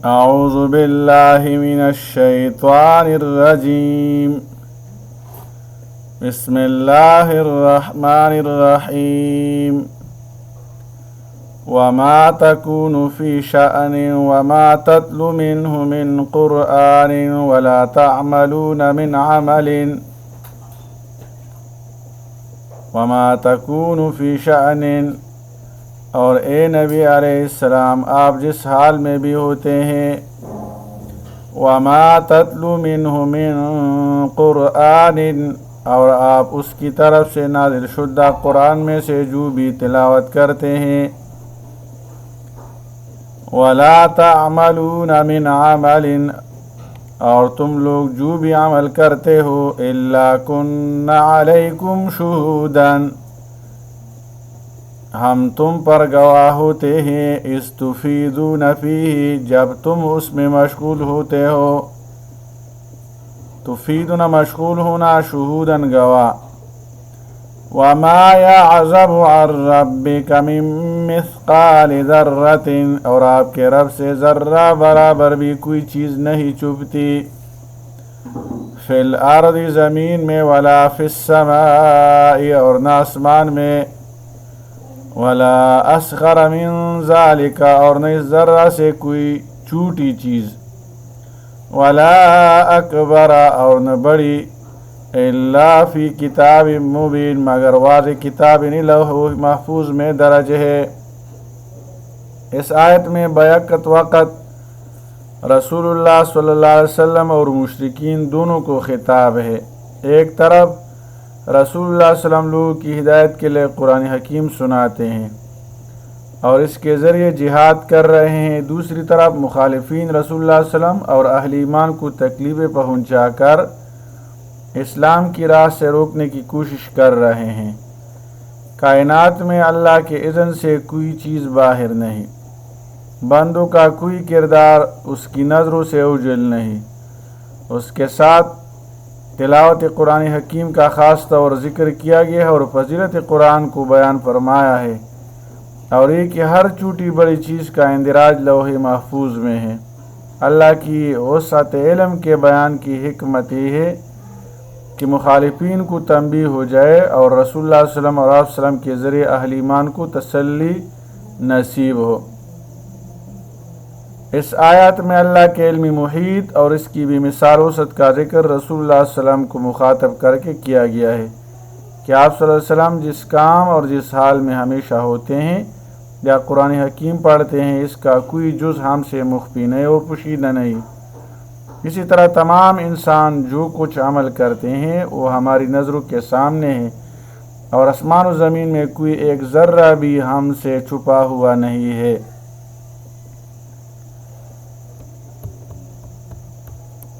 اعوذ باللہ من الشیطان الرجیم بسم اللہ الرحمن الرحیم وما تكون في شأن وما تتلو منه من قرآن ولا تعملون من عمل وما تكون في شأن، اور اے نبی علیہ السلام آپ جس حال میں بھی ہوتے ہیں، وما تتلو منہ من قرآن، اور آپ اس کی طرف سے نازل شدہ قرآن میں سے جو بھی تلاوت کرتے ہیں، ولا تعملون من عمل، اور تم لوگ جو بھی عمل کرتے ہو، الا كنا علیکم شہودا، ہم تم پر گواہ ہوتے ہیں، استفیدون فیہ، جب تم اس میں مشغول ہوتے ہو، تفیدون مشغول ہونا، شہودا گواہ، وما يعزب عن ربک من مثقال ذرۃ، اور آپ کے رب سے ذرہ برابر بھی کوئی چیز نہیں چھپتی، فی الارض زمین میں، ولا فی السماء، اور نہ آسمان میں، ولا اصغر من ذالک، اور نہ اس ذرہ سے کوئی چھوٹی چیز، ولا اکبر، اور نہ بڑی، الا فی کتاب مبین، مگر واضح کتاب لوح محفوظ میں درج ہے۔ اس آیت میں بیک وقت رسول اللہ صلی اللہ علیہ وسلم اور مشرکین دونوں کو خطاب ہے۔ ایک طرف رسول اللہ صلی اللہ علیہ وسلم لوگوں کی ہدایت کے لیے قرآن حکیم سناتے ہیں اور اس کے ذریعے جہاد کر رہے ہیں، دوسری طرف مخالفین رسول اللہ صلی اللہ علیہ وسلم اور اہل ایمان کو تکلیفیں پہنچا کر اسلام کی راہ سے روکنے کی کوشش کر رہے ہیں۔ کائنات میں اللہ کے اذن سے کوئی چیز باہر نہیں، بندوں کا کوئی کردار اس کی نظروں سے اوجھل نہیں۔ اس کے ساتھ تلاوت قرآن حکیم کا خاص طور ذکر کیا گیا ہے اور فضیلت قرآن کو بیان فرمایا ہے، اور یہ کہ ہر چھوٹی بڑی چیز کا اندراج لوح محفوظ میں ہے۔ اللہ کی وسعت علم کے بیان کی حکمت یہ ہے کہ مخالفین کو تنبیہ ہو جائے اور رسول اللہ صلی اللہ علیہ وسلم اور آپ وسلم کے ذریعے اہل ایمان کو تسلی نصیب ہو۔ اس آیت میں اللہ کے علم محیط اور اس کی بھی مثال وسعت کا ذکر رسول اللہ صلی اللہ علیہ وسلم کو مخاطب کر کے کیا گیا ہے کہ آپ صلی اللہ علیہ وسلم جس کام اور جس حال میں ہمیشہ ہوتے ہیں یا قرآن حکیم پڑھتے ہیں، اس کا کوئی جز ہم سے مخفی نہیں اور پوشیدہ نہیں۔ اسی طرح تمام انسان جو کچھ عمل کرتے ہیں وہ ہماری نظروں کے سامنے ہے، اور آسمان و زمین میں کوئی ایک ذرہ بھی ہم سے چھپا ہوا نہیں ہے۔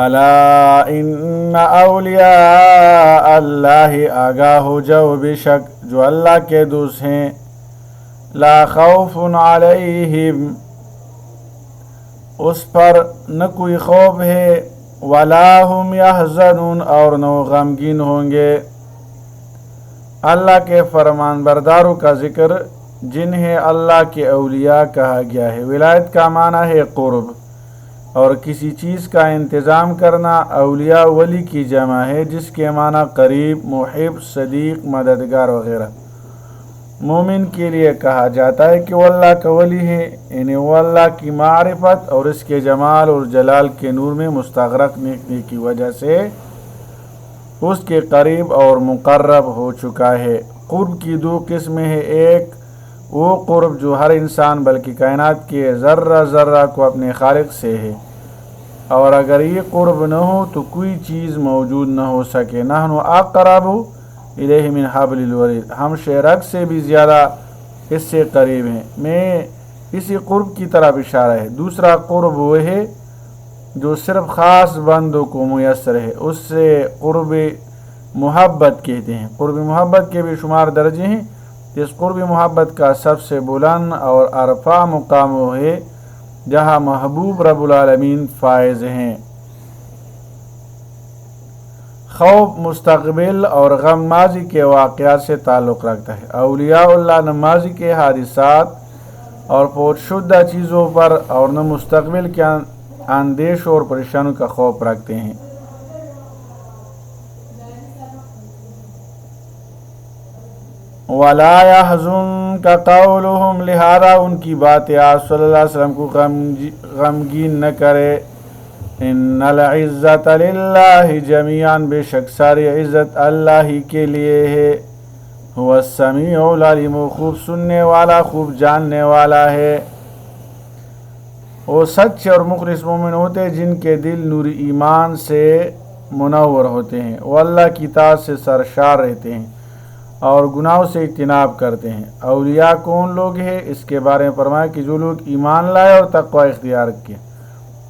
الا ان اولیاء اللہ، آگاہ ہو جاؤ بے شک جو اللہ کے دوست ہیں، لا خوف علیہم، اس پر نہ کوئی خوف ہے، ولا هم یحزنون، اور نہ غمگین ہوں گے۔ اللہ کے فرمان برداروں کا ذکر جنہیں اللہ کے اولیاء کہا گیا ہے۔ ولایت کا معنی ہے قرب، اور کسی چیز کا انتظام کرنا۔ اولیاء ولی کی جمع ہے جس کے معنی قریب، محب، صدیق، مددگار وغیرہ۔ مومن کے لیے کہا جاتا ہے کہ وہ اللہ کا ولی ہے، یعنی وہ اللہ کی معرفت اور اس کے جمال اور جلال کے نور میں مستغرق ہونے کی وجہ سے اس کے قریب اور مقرب ہو چکا ہے۔ قرب کی دو قسمیں ہیں، ایک وہ قرب جو ہر انسان بلکہ کائنات کے ذرہ ذرہ کو اپنے خالق سے ہے، اور اگر یہ قرب نہ ہو تو کوئی چیز موجود نہ ہو سکے۔ نحن اقرب الیہ من حبل الورید، ہم شرک سے بھی زیادہ اس سے قریب ہیں۔ میں اسی قرب کی طرف اشارہ ہے۔ دوسرا قرب وہ ہے جو صرف خاص بندوں کو میسر ہے، اس سے قرب محبت کہتے ہیں۔ قرب محبت کے بھی شمار درجے ہیں، اس قرب محبت کا سب سے بلند اور ارفع مقام وہ ہے جہاں محبوب رب العالمین فائز ہیں۔ خوف مستقبل اور غم ماضی کے واقعات سے تعلق رکھتا ہے۔ اولیاء اللہ نے ماضی کے حادثات اور پوت شدہ چیزوں پر، اور نہ مستقبل کے اندیشوں اور پریشانیوں کا خوف رکھتے ہیں۔ وَلَا يَحْزُنْكَ قَوْلُهُمْ، لہذا ان کی باتیں آپ صلی اللہ علیہ وسلم کو غمگین نہ کرے۔ ان العزت للہ جمیعا، بے شک ساری عزت اللہ ہی کے لیے ہے۔ هو السمیع العلیم، خوب سننے والا، خوب جاننے والا ہے۔ وہ سچے اور مخلص مومن ہوتے ہیں جن کے دل نور ایمان سے منور ہوتے ہیں، وہ اللہ کی اطاعت سے سرشار رہتے ہیں اور گناہوں سے اجتناب کرتے ہیں۔ اولیاء کون لوگ ہیں؟ اس کے بارے میں فرمایا کہ جو لوگ ایمان لائے اور تقوی اختیار کیے،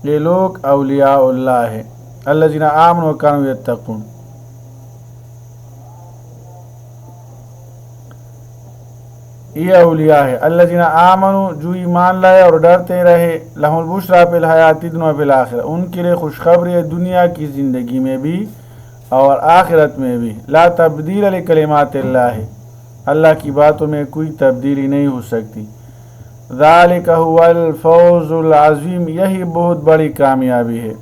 یہ لوگ اولیاء اللہ ہیں۔ الذین آمنوا وکانوا یتقون، یہ اولیاء ہے۔ الذین آمنوا، جو ایمان لائے اور ڈرتے رہے، لہم البشریٰ فی الحیاۃ الدنیا وفی الآخرہ، ان کے لیے خوشخبری ہے دنیا کی زندگی میں بھی اور آخرت میں بھی۔ لا تبدیل لکلمات اللہ، اللہ کی باتوں میں کوئی تبدیلی نہیں ہو سکتی۔ ذالک هو الفوز العظیم، یہی بہت بڑی کامیابی ہے،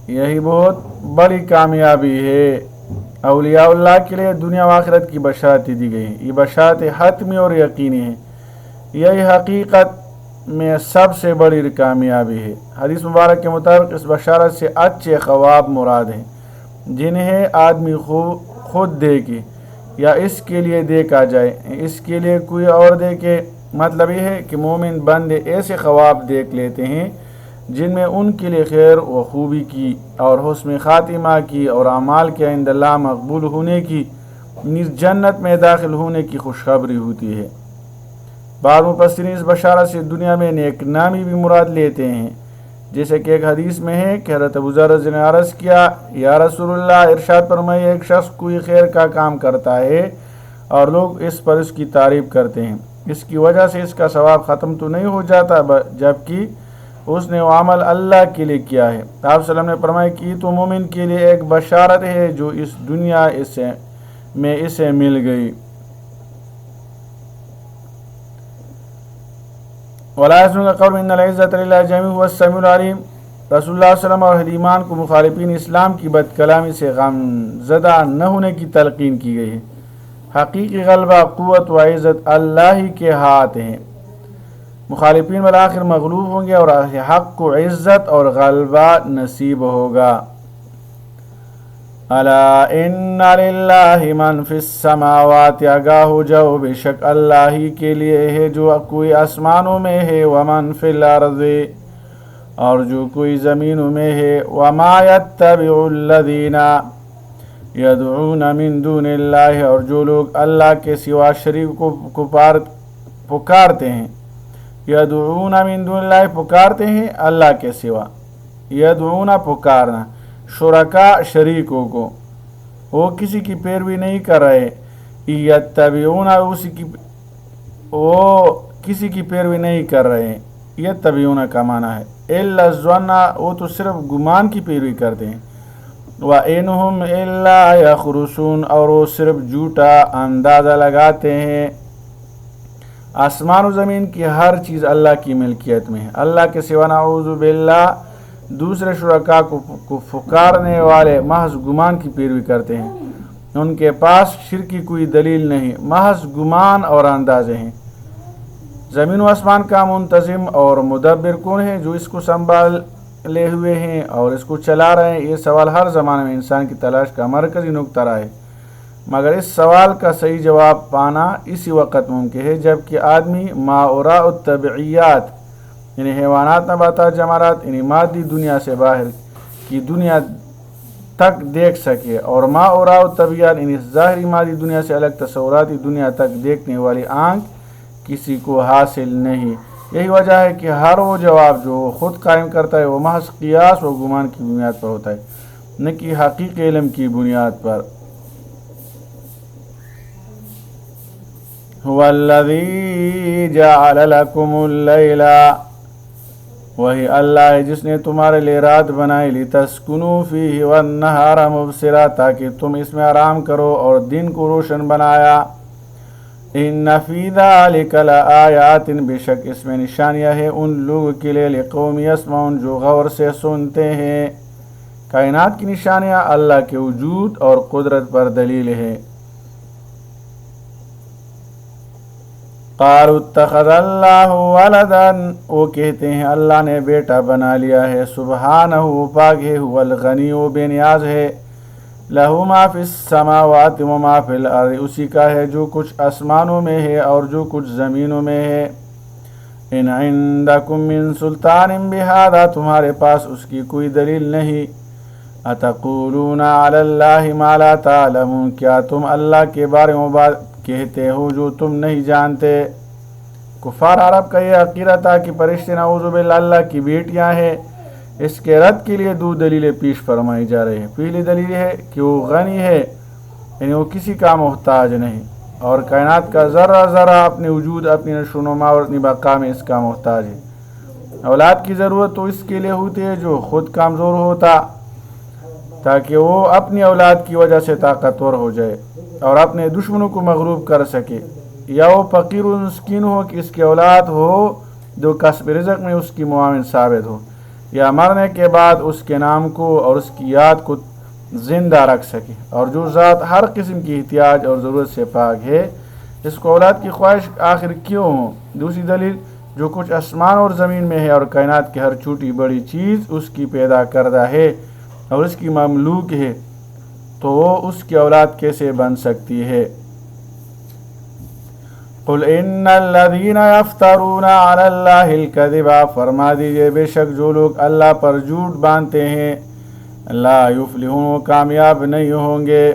یہی بہت بڑی کامیابی ہے۔ اولیاء اللہ کے لیے دنیا و آخرت کی بشارتیں دی گئی ہیں، یہ بشارتیں حتمی اور یقینی ہیں، یہی حقیقت میں سب سے بڑی کامیابی ہے۔ حدیث مبارک کے مطابق اس بشارت سے اچھے خواب مراد ہیں جنہیں آدمی خود دیکھے یا اس کے لیے دیکھا جائے، اس کے لیے کوئی اور دیکھے۔ مطلب یہ ہے کہ مومن بندے ایسے خواب دیکھ لیتے ہیں جن میں ان کے لیے خیر و خوبی کی اور حسن خاتمہ کی اور اعمال کے عند اللہ مقبول ہونے کی، نیز جنت میں داخل ہونے کی خوشخبری ہوتی ہے۔ بعض مفسرین اس بشارت سے دنیا میں نیک نامی بھی مراد لیتے ہیں، جیسے کہ ایک حدیث میں ہے کہ حضرت ابو ذر نے عرض کیا، یا رسول اللہ، ارشاد فرمائے ایک شخص کوئی خیر کا کام کرتا ہے اور لوگ اس پر اس کی تعریف کرتے ہیں، اس کی وجہ سے اس کا ثواب ختم تو نہیں ہو جاتا جبکہ اس نے وہ عمل اللہ کے لیے کیا ہے؟ آپ صلی اللہ علیہ وسلم نے فرمایا کہ یہ تو مومن کے لیے ایک بشارت ہے جو اس دنیا میں اسے مل گئی۔ وَلَا يَحْزُنْكَ قَوْلُهُمْ إِنَّ الْعِزَّةَ لِلَّهِ جَمِيعًا هُوَ السَّمِيعُ الْعَلِيمُ۔ رسول اللہ صلی اللہ علیہ وسلم اور حلیمان کو مخالفین اسلام کی بد کلامی سے غم زدہ نہ ہونے کی تلقین کی گئی ہے۔ حقیقی غلبہ، قوت و عزت اللہ ہی کے ہاتھ ہیں۔ مخالفین بالآخر مغلوب ہوں گے اور حق کو عزت اور غلبہ نصیب ہوگا۔ الا ان للہ من فی السماوات، آگاہ ہو جاؤ بے شک اللہ ہی کے لیے ہے جو کوئی آسمانوں میں ہے، ومن فی الارض، اور جو کوئی زمینوں میں ہے، وما یتبع الذین یدعون من دون اللہ، اور جو لوگ اللہ کے سوا شریک کو پکارتے ہیں، یدعون من دون اللہ، پکارتے ہیں اللہ کے سوا، یدعون پکارنا، شرکا شریکوں کو، وہ کسی کی پیروی نہیں کر رہے، یتبعون وہ کسی کی پیروی نہیں کر رہے، یتبعون کا معنی ہے الا الظن، وہ تو صرف گمان کی پیروی کرتے ہیں، وَإِنْهُمْ إِلَّا يَخْرُصُونَ، اور وہ صرف جھوٹا اندازہ لگاتے ہیں۔ آسمان و زمین کی ہر چیز اللہ کی ملکیت میں ہے، اللہ کے سوا نعوذ باللہ دوسرے شرکاء کو پکارنے والے محض گمان کی پیروی کرتے ہیں، ان کے پاس شرک کی کوئی دلیل نہیں، محض گمان اور اندازے ہیں۔ زمین و آسمان کا منتظم اور مدبر کون ہے؟ جو اس کو سنبھالے ہوئے ہیں اور اس کو چلا رہے ہیں۔ یہ سوال ہر زمانے میں انسان کی تلاش کا مرکزی نقطہ رہا ہے، مگر اس سوال کا صحیح جواب پانا اسی وقت ممکن ہے جب کہ آدمی ماوراء الطبیعیات، یعنی حیوانات، نباتات، جمادات، یعنی مادی دنیا سے باہر کی دنیا تک دیکھ سکے، اور ماوراء الطبیعیات یعنی ظاہری مادی دنیا سے الگ تصوراتی دنیا تک دیکھنے والی آنکھ کسی کو حاصل نہیں۔ یہی وجہ ہے کہ ہر وہ جواب جو خود قائم کرتا ہے وہ محض قیاس و گمان کی بنیاد پر ہوتا ہے، نہ کہ حقیقی علم کی بنیاد پر۔ هو الذی جعل لکم اللیل، وہی اللہ ہے جس نے تمہارے لیے رات بنائی، لتسکنوا فیہ والنہار مبصرا، تاکہ تم اس میں آرام کرو، اور دن کو روشن بنایا، ان فی ذلک لآیات، بے شک اس میں نشانیاں ہیں ان لوگوں کے لیے، لقوم یسمعون، جو غور سے سنتے ہیں۔ کائنات کی نشانیاں اللہ کے وجود اور قدرت پر دلیل ہے۔ قالوا اتخذ اللہ ولدا، وہ کہتے ہیں اللہ نے بیٹا بنا لیا ہے، سبحانہ، پاک ہے، هو الغنی، وہ بے نیاز ہے، لہو ما فی السماوات و ما فی الارض، اسی کا ہے جو کچھ آسمانوں میں ہے اور جو کچھ زمینوں میں ہے۔ ان عندکم من سلطان بہذا، تمہارے پاس اس کی کوئی دلیل نہیں۔ اتقولون علی اللہ ما لا تعلمون، کیا تم اللہ کے بارے میں بات کہتے ہو جو تم نہیں جانتے۔ کفار عرب کا یہ عقیدہ تھا کہ فرشتے نعوذ باللہ اللہ کی بیٹیاں ہیں۔ اس کے رد کے لیے دو دلیلیں پیش فرمائی جا رہی ہیں۔ پہلی دلیل ہے کہ وہ غنی ہے، یعنی وہ کسی کا محتاج نہیں، اور کائنات کا ذرہ ذرہ اپنے وجود، اپنی نشو و نما اور اپنی بقا میں اس کا محتاج ہے۔ اولاد کی ضرورت تو اس کے لیے ہوتی ہے جو خود کمزور ہوتا، تاکہ وہ اپنی اولاد کی وجہ سے طاقتور ہو جائے اور اپنے دشمنوں کو مغلوب کر سکے، یا وہ فقیر و مسکین ہو کہ اس کی اولاد ہو جو کسب رزق میں اس کی معاون ثابت ہو، یا مرنے کے بعد اس کے نام کو اور اس کی یاد کو زندہ رکھ سکے، اور جو ذات ہر قسم کی احتیاج اور ضرورت سے پاک ہے، اس کو اولاد کی خواہش آخر کیوں ہو۔ دوسری دلیل، جو کچھ آسمان اور زمین میں ہے اور کائنات کی ہر چھوٹی بڑی چیز اس کی پیدا کردہ ہے اور اس کی مملوک ہے، تو وہ اس کی اولاد کیسے بن سکتی ہے۔ قل ان الذین یفترون علی اللہ الکذب، فرما دیجئے بے شک جو لوگ اللہ پر جھوٹ باندھتے ہیں، لا یفلحون، وہ کامیاب نہیں ہوں گے۔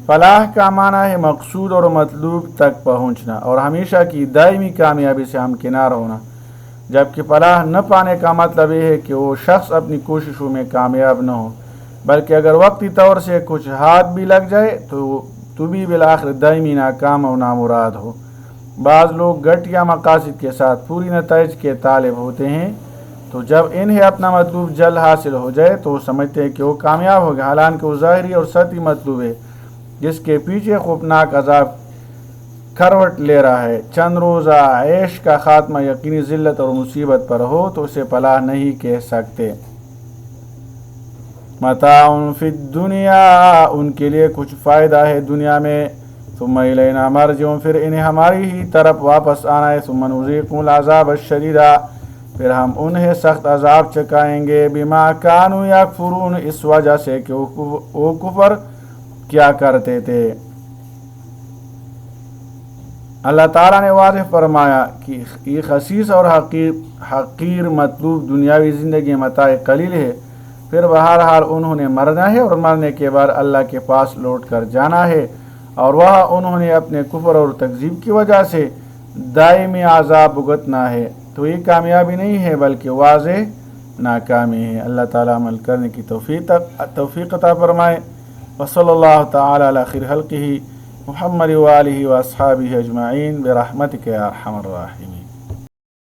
فلاح کا معنی ہے مقصود اور مطلوب تک پہنچنا اور ہمیشہ کی دائمی کامیابی سے ہمکنار ہونا، جبکہ فلاح نہ پانے کا مطلب یہ ہے کہ وہ شخص اپنی کوششوں میں کامیاب نہ ہو، بلکہ اگر وقتی طور سے کچھ ہاتھ بھی لگ جائے تو بھی بالآخر دائمی ناکام اور نامراد ہو۔ بعض لوگ گھٹیا مقاصد کے ساتھ پوری نتائج کے طالب ہوتے ہیں، تو جب انہیں اپنا مطلوب جلد حاصل ہو جائے تو وہ سمجھتے ہیں کہ وہ کامیاب ہو گئے، حالانکہ وہ ظاہری اور سطحی مطلوب ہے جس کے پیچھے خوفناک عذاب کروٹ لے رہا ہے۔ چند روزہ عیش کا خاتمہ یقینی ذلت اور مصیبت پر ہو تو اسے فلاح نہیں کہہ سکتے۔ متاع فی الدنیا، ان کے لیے کچھ فائدہ ہے دنیا میں، ثم الینا مرجعہم، پھر انہیں ہماری ہی طرف واپس آنا ہے، ثم نذیقہم العذاب الشدید، پھر ہم انہیں سخت عذاب چکائیں گے، بما کانوا یکفرون، اس وجہ سے کہ وہ کفر کیا کرتے تھے۔ اللہ تعالیٰ نے واضح فرمایا کہ یہ خسیس اور حقیر مطلوب دنیاوی زندگی متاع قلیل ہے، پھر بہرحال انہوں نے مرنا ہے اور مرنے کے بعد اللہ کے پاس لوٹ کر جانا ہے، اور وہاں انہوں نے اپنے کفر اور تکذیب کی وجہ سے دائمی عذاب بھگتنا ہے۔ تو یہ کامیابی نہیں ہے بلکہ واضح ناکامی ہے۔ اللہ تعالیٰ عمل کرنے کی توفیق عطا فرمائے۔ وصلی اللہ تعالی علی خیر خلقہ محمد وآلہ واصحابہ اجمعین برحمتک یا ارحم الراحمین۔